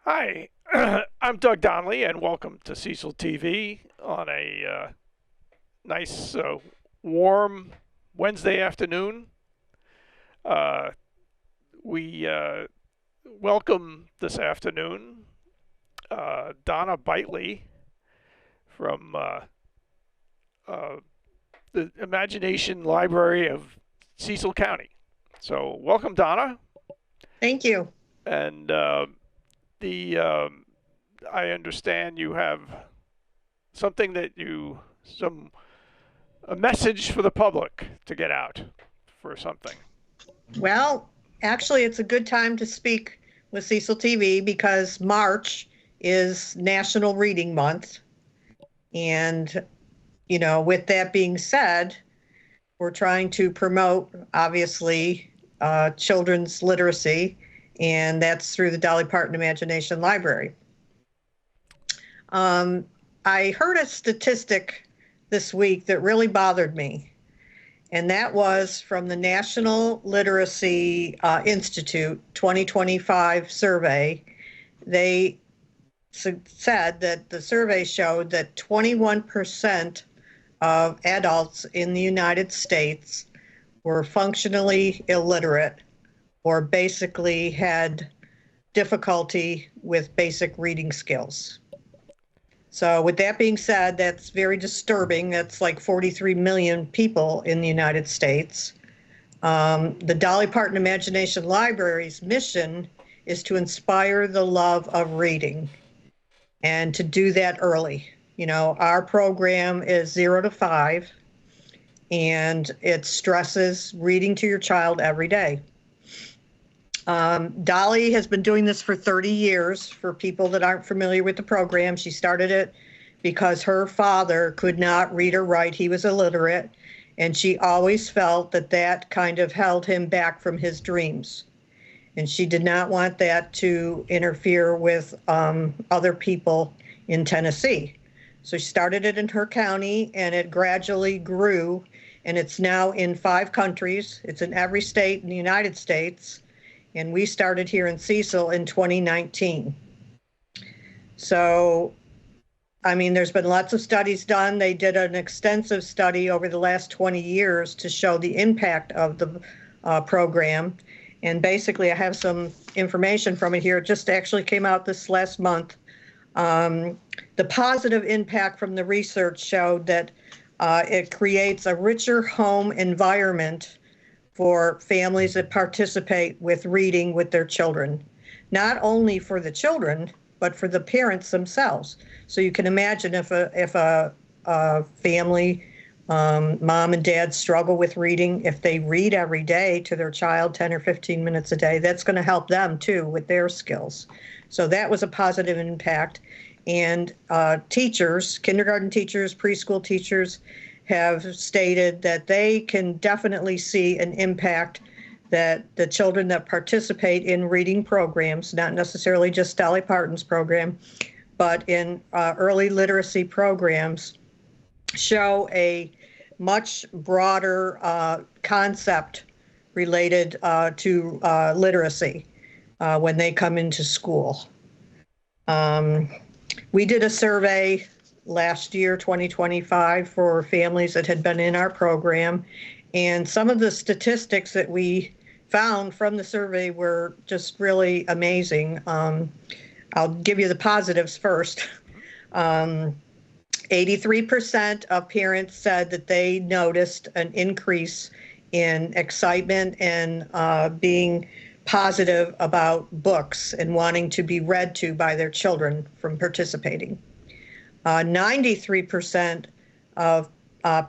Hi, I'm Doug Donley, and welcome to Cecil TV on a nice, warm Wednesday afternoon. Uh, we welcome this afternoon Donna Bitely from uh, the Imagination Library of Cecil County. So, welcome, Donna. Thank you. And the I understand you have something that you some a message for the public to get out for something. Well, actually, it's a good time to speak with Cecil TV because March is National Reading Month. And, with that being said, we're trying to promote, obviously, children's literacy, and that's through the Dolly Parton Imagination Library. I heard a statistic this week that really bothered me, and that was from the National Literacy Institute 2025 survey. They said that the survey showed that 21% of adults in the United States were functionally illiterate or basically had difficulty with basic reading skills. So with that being said, that's very disturbing. That's like 43 million people in the United States. The Dolly Parton Imagination Library's mission is to inspire the love of reading and to do that early. Our program is 0 to 5, and it stresses reading to your child every day. Dolly has been doing this for 30 years. For people that aren't familiar with the program, she started it because her father could not read or write. He was illiterate, and she always felt that that kind of held him back from his dreams. And she did not want that to interfere with other people in Tennessee. So she started it in her county, and it gradually grew, and it's now in 5 countries. It's in every state in the United States. And we started here in Cecil in 2019. So, there's been lots of studies done. They did an extensive study over the last 20 years to show the impact of the program. And basically, I have some information from it here. It just actually came out this last month. The positive impact from the research showed that it creates a richer home environment for families that participate with reading with their children, not only for the children, but for the parents themselves. So you can imagine if a family, mom and dad struggle with reading, if they read every day to their child 10 or 15 minutes a day, that's going to help them too with their skills. So that was a positive impact. And teachers, kindergarten teachers, preschool teachers, have stated that they can definitely see an impact that the children that participate in reading programs, not necessarily just Dolly Parton's program, but in early literacy programs, show a much broader concept related to literacy when they come into school. We did a survey last year, 2025, for families that had been in our program. And some of the statistics that we found from the survey were just really amazing. I'll give you the positives first. 83% of parents said that they noticed an increase in excitement and being positive about books and wanting to be read to by their children from participating. 93% of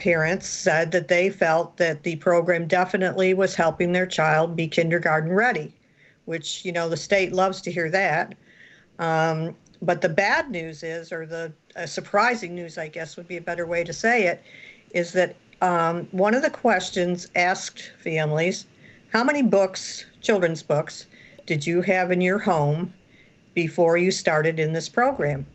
parents said that they felt that the program definitely was helping their child be kindergarten ready, which, the state loves to hear that. But the bad news is, or the surprising news, I guess would be a better way to say it, is that one of the questions asked families, how many books, children's books, did you have in your home before you started in this program?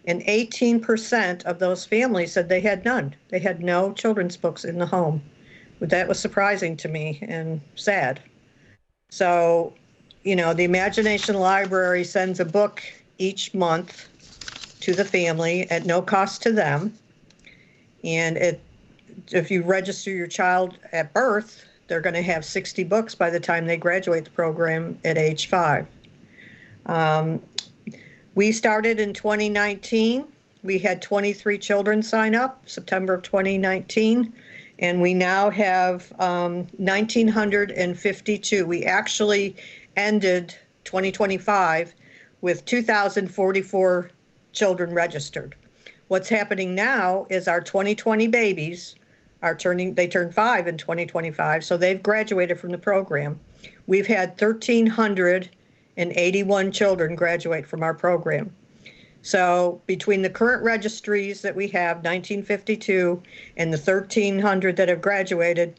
And 18% of those families said they had none. They had no children's books in the home. That was surprising to me and sad. So the Imagination Library sends a book each month to the family at no cost to them. And if you register your child at birth, they're going to have 60 books by the time they graduate the program at age 5. We started in 2019. We had 23 children sign up, September of 2019, and we now have 1,952. We actually ended 2025 with 2,044 children registered. What's happening now is our 2020 babies they turned 5 in 2025, so they've graduated from the program. We've had 1,381 children graduate from our program. So between the current registries that we have, 1952, and the 1,300 that have graduated,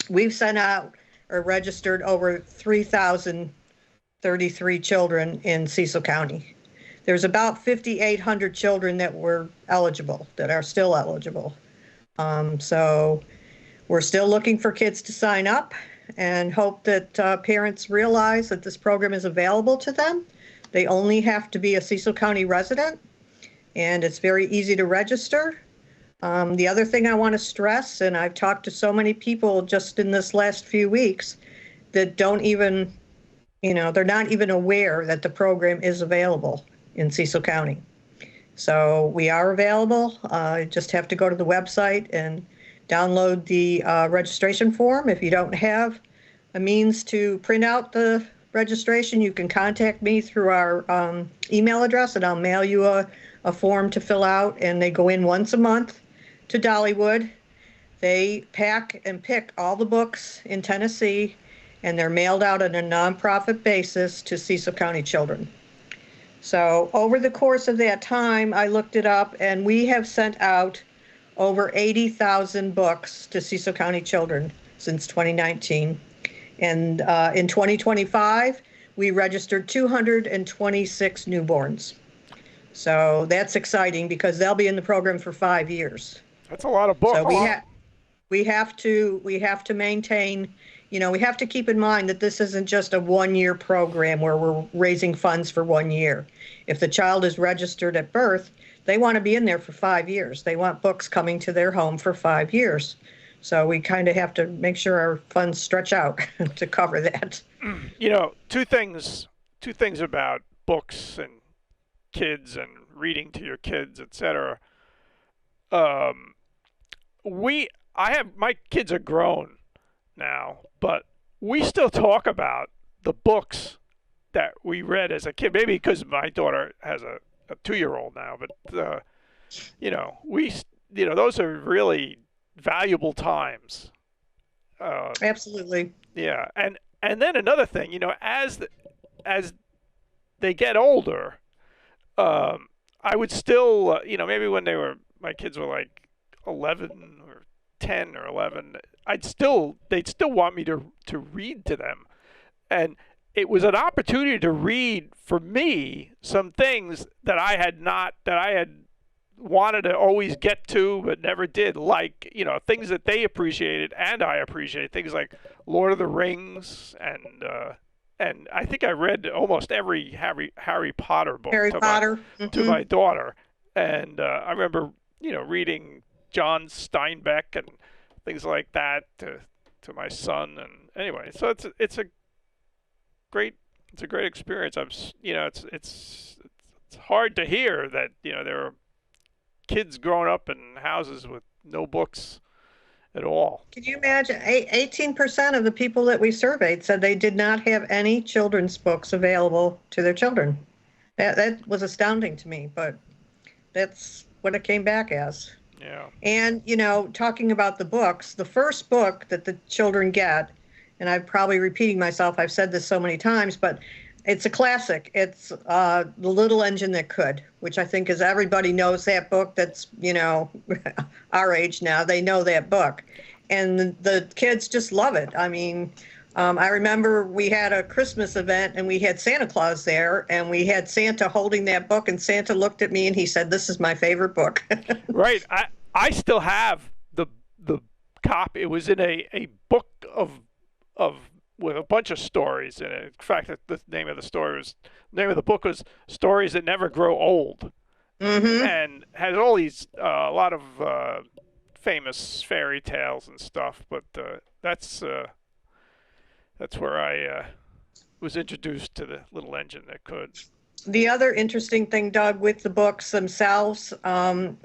we've sent out or registered over 3,033 children in Cecil County. There's about 5,800 children that were eligible, that are still eligible. So we're still looking for kids to sign up and hope that parents realize that this program is available to them. They only have to be a Cecil County resident, and it's very easy to register. The other thing I want to stress, and I've talked to so many people just in this last few weeks that don't even, they're not even aware that the program is available in Cecil County. So we are available. You just have to go to the website and download the registration form. If you don't have a means to print out the registration, you can contact me through our email address, and I'll mail you a form to fill out. And they go in once a month to Dollywood. They pack and pick all the books in Tennessee, and they're mailed out on a nonprofit basis to Cecil County children. So over the course of that time, I looked it up, and we have sent out over 80,000 books to Cecil County children since 2019. And in 2025, we registered 226 newborns. So that's exciting because they'll be in the program for 5 years. That's a lot of books. So we have to maintain, we have to keep in mind that this isn't just a 1-year program where we're raising funds for 1 year. If the child is registered at birth, they want to be in there for 5 years. They want books coming to their home for 5 years. So we kind of have to make sure our funds stretch out to cover that. Two things about books and kids and reading to your kids, etc. My kids are grown now, but we still talk about the books that we read as a kid. Maybe because my daughter has a 2-year-old now, but those are really valuable times. Absolutely. Yeah, and then another thing, as they get older, I would still, maybe when my kids were like 11 or 10 or 11, they'd still want me to read to them, and it was an opportunity to read for me some things that I had wanted to always get to but never did, like things that they appreciated and I appreciate, things like Lord of the Rings, and I think I read almost every Harry Potter book to my daughter, and I remember reading John Steinbeck and things like that to my son, and anyway, so it's a great experience. It's hard to hear that there are kids growing up in houses with no books at all. Can you imagine? 18% of the people that we surveyed said they did not have any children's books available to their children. That was astounding to me, but that's what it came back as. Yeah. And, talking about the books, the first book that the children get, and I'm probably repeating myself, I've said this so many times, but it's a classic. It's The Little Engine That Could, which I think is everybody knows that book that's, our age now. They know that book. And the kids just love it. I mean, I remember we had a Christmas event and we had Santa Claus there, and we had Santa holding that book, and Santa looked at me and he said, "This is my favorite book." Right. I still have the copy. It was in a book of with a bunch of stories in it. In fact, the name of the book was "Stories That Never Grow Old," Mm-hmm. and has all these a lot of famous fairy tales and stuff. But that's where I was introduced to the little engine that could. The other interesting thing, Doug, with the books themselves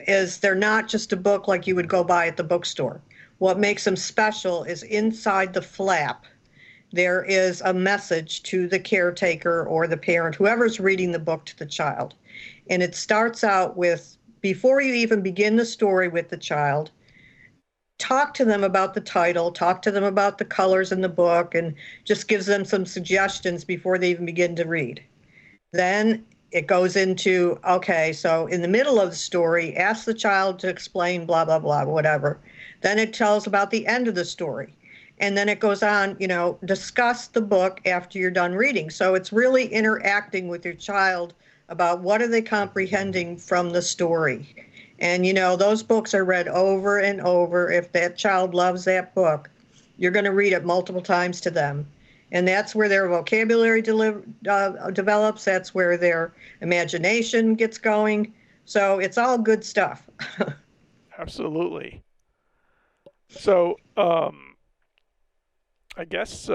is they're not just a book like you would go buy at the bookstore. What makes them special is inside the flap, there is a message to the caretaker or the parent, whoever's reading the book to the child. And it starts out with, before you even begin the story with the child, talk to them about the title, talk to them about the colors in the book, and just gives them some suggestions before they even begin to read. Then it goes into, okay, so in the middle of the story, ask the child to explain blah, blah, blah, whatever. Then it tells about the end of the story. And then it goes on, discuss the book after you're done reading. So it's really interacting with your child about what are they comprehending from the story. And, those books are read over and over. If that child loves that book, you're going to read it multiple times to them. And that's where their vocabulary develops. That's where their imagination gets going. So it's all good stuff. Absolutely. So, I guess,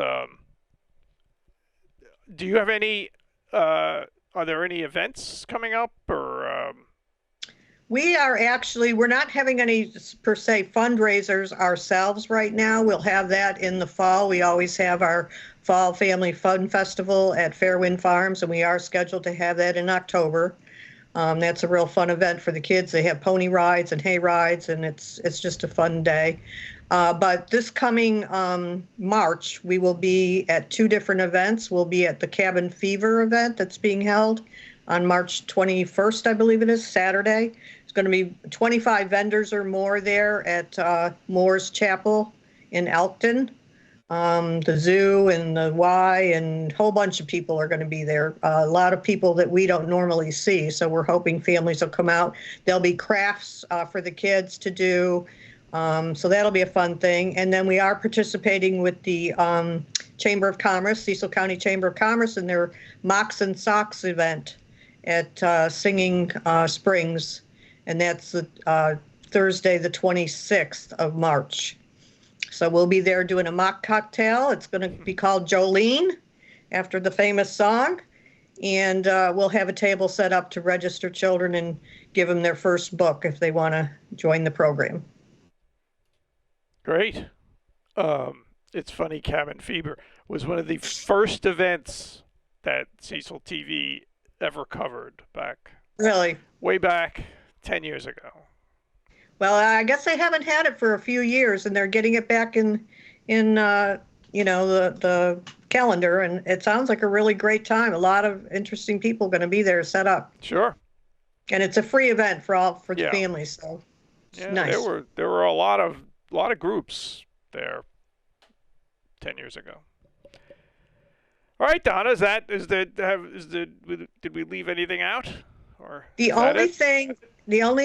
do you have any, are there any events coming up or? We're not having any per se fundraisers ourselves right now. We'll have that in the fall. We always have our Fall Family Fun Festival at Fairwind Farms, and we are scheduled to have that in October. That's a real fun event for the kids. They have pony rides and hay rides, and it's just a fun day. But this coming March, we will be at two different events. We'll be at the Cabin Fever event that's being held on March 21st, I believe it is, Saturday. It's going to be 25 vendors or more there at Moore's Chapel in Elkton. The zoo and the Y and a whole bunch of people are going to be there. A lot of people that we don't normally see. So we're hoping families will come out. There'll be crafts for the kids to do. So that'll be a fun thing. And then we are participating with the Chamber of Commerce, Cecil County Chamber of Commerce, and their Mocks and Socks event at Singing Springs. And that's the Thursday, the 26th of March. So we'll be there doing a mock cocktail. It's going to be called Jolene, after the famous song. And we'll have a table set up to register children and give them their first book if they want to join the program. Great. It's funny, Cabin Fever was one of the first events that Cecil TV ever covered Really? Way back 10 years ago. Well, I guess they haven't had it for a few years, and they're getting it back in the calendar, and it sounds like a really great time. A lot of interesting people going to be there set up. Sure. And it's a free event for the families, so it's nice. There were a lot of groups there 10 years ago. All right, Donna, did we leave anything out? Or the only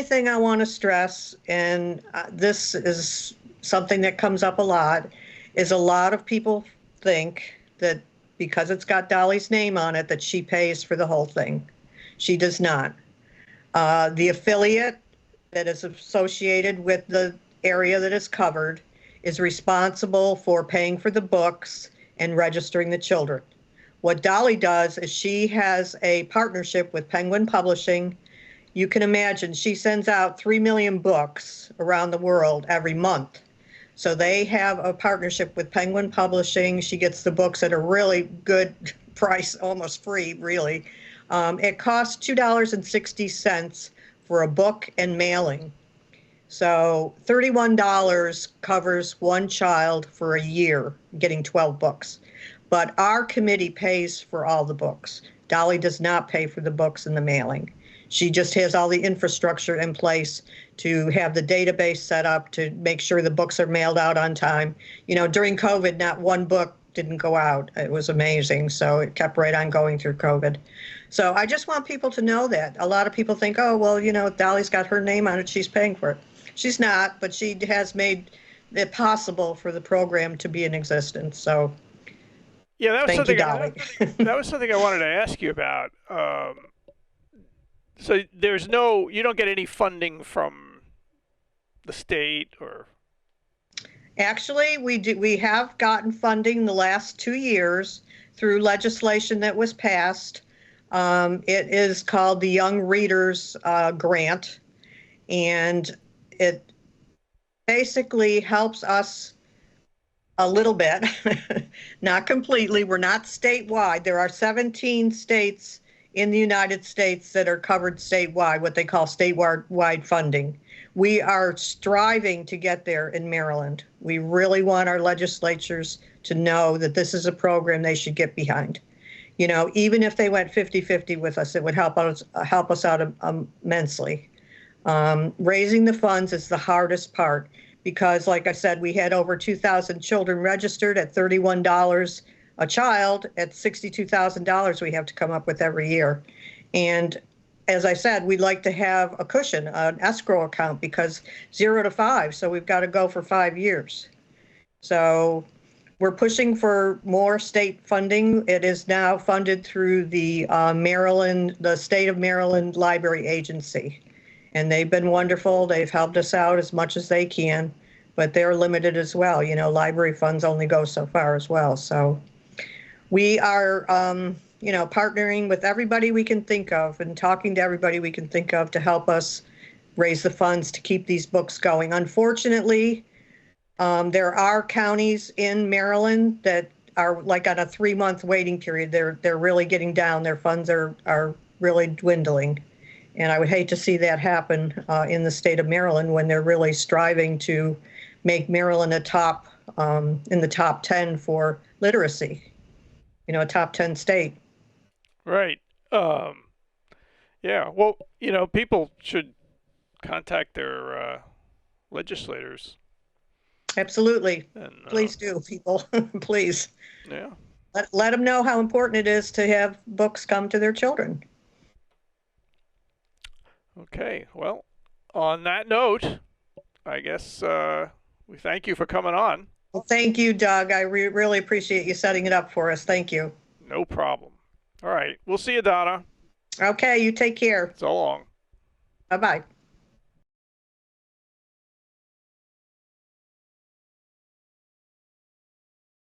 thing I want to stress, and this is something that comes up a lot, is a lot of people think that because it's got Dolly's name on it, that she pays for the whole thing. She does not. The affiliate that is associated with the area that is covered is responsible for paying for the books and registering the children. What Dolly does is she has a partnership with Penguin Publishing. You can imagine she sends out 3 million books around the world every month. So they have a partnership with Penguin Publishing. She gets the books at a really good price, almost free, really. It costs $2.60 for a book and mailing. So $31 covers one child for a year, getting 12 books. But our committee pays for all the books. Dolly does not pay for the books and the mailing. She just has all the infrastructure in place to have the database set up to make sure the books are mailed out on time. During COVID, not one book didn't go out. It was amazing. So it kept right on going through COVID. So I just want people to know that. A lot of people think, oh, well, Dolly's got her name on it. She's paying for it. She's not, but she has made it possible for the program to be in existence. So Yeah, that was Thank you, something. Dolly. That was something I wanted to ask you about. So you don't get any funding from the state or. Actually, we have gotten funding the last 2 years through legislation that was passed. It is called the Young Readers Grant, and it basically helps us a little bit, not completely. We're not statewide. There are 17 states in the United States that are covered statewide, what they call statewide funding. We are striving to get there in Maryland. We really want our legislatures to know that this is a program they should get behind. You know, even if they went 50-50 with us, it would help us out immensely. Raising the funds is the hardest part because, like I said, we had over 2,000 children registered at $31 a child. At $62,000 we have to come up with every year. And as I said, we'd like to have a cushion, an escrow account, because 0 to 5, so we've got to go for 5 years. So we're pushing for more state funding. It is now funded through the state of Maryland Library Agency. And they've been wonderful. They've helped us out as much as they can, but they're limited as well. You know, library funds only go so far as well. So we are, partnering with everybody we can think of and talking to everybody we can think of to help us raise the funds to keep these books going. Unfortunately, there are counties in Maryland that are like on a 3-month waiting period. They're really getting down. Their funds are really dwindling. And I would hate to see that happen in the state of Maryland when they're really striving to make Maryland in the top 10 for literacy, a top 10 state. Right. Yeah. Well, people should contact their legislators. Absolutely. And, Please do, people. Please. Yeah. Let them know how important it is to have books come to their children. Okay. Well, on that note, I guess we thank you for coming on. Well, thank you, Doug. I really appreciate you setting it up for us. Thank you. No problem. All right. We'll see you, Donna. Okay, you take care. So long. Bye-bye.